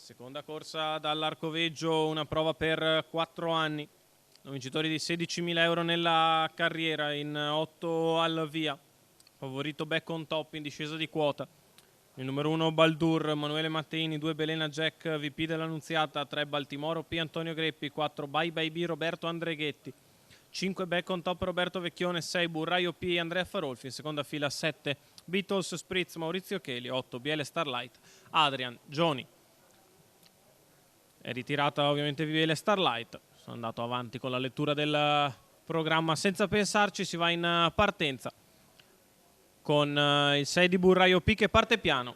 Seconda corsa dall'Arcoveggio, una prova per 4 anni. Vincitori di 16.000 euro nella carriera, in 8 al via. Favorito Back on Top in discesa di quota. Il numero 1 Baldur, Emanuele Matteini, 2 Belena Jack, VP dell'Annunziata, 3 Baltimoro P, Antonio Greppi, 4 Bye Bye B, Roberto Andreghetti, 5 Back on Top Roberto Vecchione, 6 Burraio P, Andrea Farolfi, in seconda fila 7 Beatles Spritz, Maurizio Cheli, 8 Biele Starlight, Adrian Gioni. È ritirata ovviamente Biele Starlight. Sono andato avanti con la lettura del programma senza pensarci, si va in partenza con il 6 di Burraio P che parte piano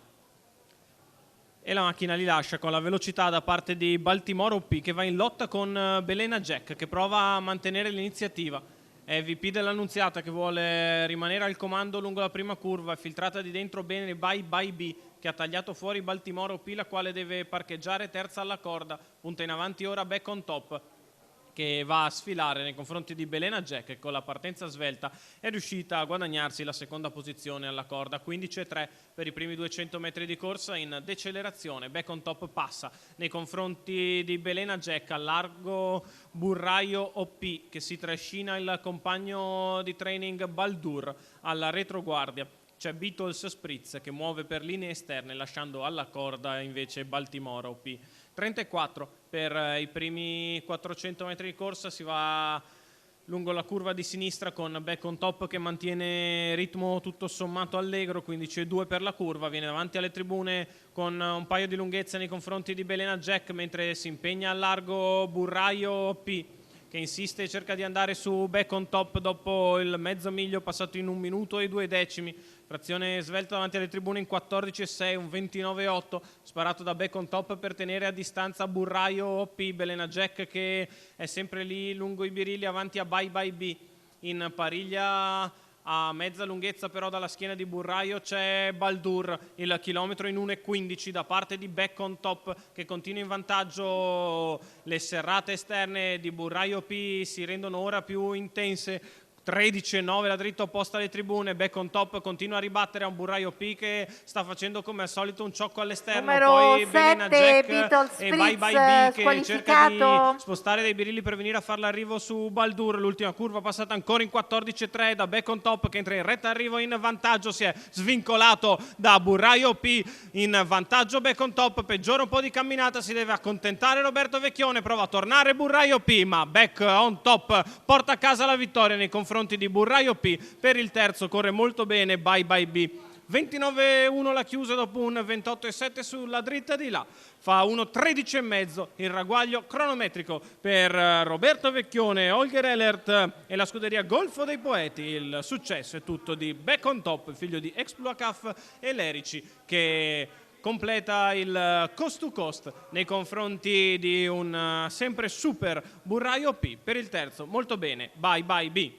e la macchina li lascia con la velocità da parte di Baltimoro P che va in lotta con Belena Jack che prova a mantenere l'iniziativa. È VP dell'Annunziata che vuole rimanere al comando lungo la prima curva, filtrata di dentro bene Bye Bye B che ha tagliato fuori Baltimoro P, la quale deve parcheggiare terza alla corda. Punta in avanti ora Back on Top che va a sfilare nei confronti di Belena Jack che con la partenza svelta è riuscita a guadagnarsi la seconda posizione alla corda. 15,3 per i primi 200 metri di corsa in decelerazione. Back on Top passa nei confronti di Belena Jack, a largo Burraio OP che si trascina il compagno di training Baldur alla retroguardia. C'è Beatles Spritz che muove per linee esterne lasciando alla corda invece Baltimoro OP. 34 per i primi 400 metri di corsa, si va lungo la curva di sinistra con Back on Top che mantiene ritmo tutto sommato allegro, 15,2 per la curva, viene davanti alle tribune con un paio di lunghezze nei confronti di Belena Jack mentre si impegna a largo Burraio P che insiste e cerca di andare su Back on Top dopo il mezzo miglio passato in 1 minuto e 2 decimi. Frazione svelta davanti alle tribune in 14,6, un 29,8 sparato da Back on Top per tenere a distanza Burraio OP. Belena Jack che è sempre lì lungo i birilli avanti a Bye Bye B. In pariglia a mezza lunghezza però dalla schiena di Burraio c'è Baldur, il chilometro in 1,15 da parte di Back on Top che continua in vantaggio. Le serrate esterne di Burraio P si rendono ora più intense. 13,9 la dritta opposta alle tribune. Back on Top continua a ribattere a un Burraio P che sta facendo come al solito un ciocco all'esterno. Numero Poi 7, Belena Jack Beatles e Bye Bye B che cerca di spostare dei birilli per venire a fare l'arrivo su Baldur. L'ultima curva passata ancora in 14,3 da Back on Top che entra in retta arrivo in vantaggio. Si è svincolato da Burraio P in vantaggio. Back on Top peggiora un po' di camminata, si deve accontentare Roberto Vecchione, prova a tornare Burraio P ma Back on Top porta a casa la vittoria nei confronti di Burraio P. Per il terzo corre molto bene Bye Bye B. 29,1 la chiusa dopo un 28,7 sulla dritta di là. Fa 1,13,5 il ragguaglio cronometrico per Roberto Vecchione, Holger Ehlert e la scuderia Golfo dei Poeti. Il successo è tutto di Back on Top, figlio di Exploacaf e Lerici, che completa il coast to coast nei confronti di un sempre super Burraio P. Per il terzo molto bene Bye Bye B.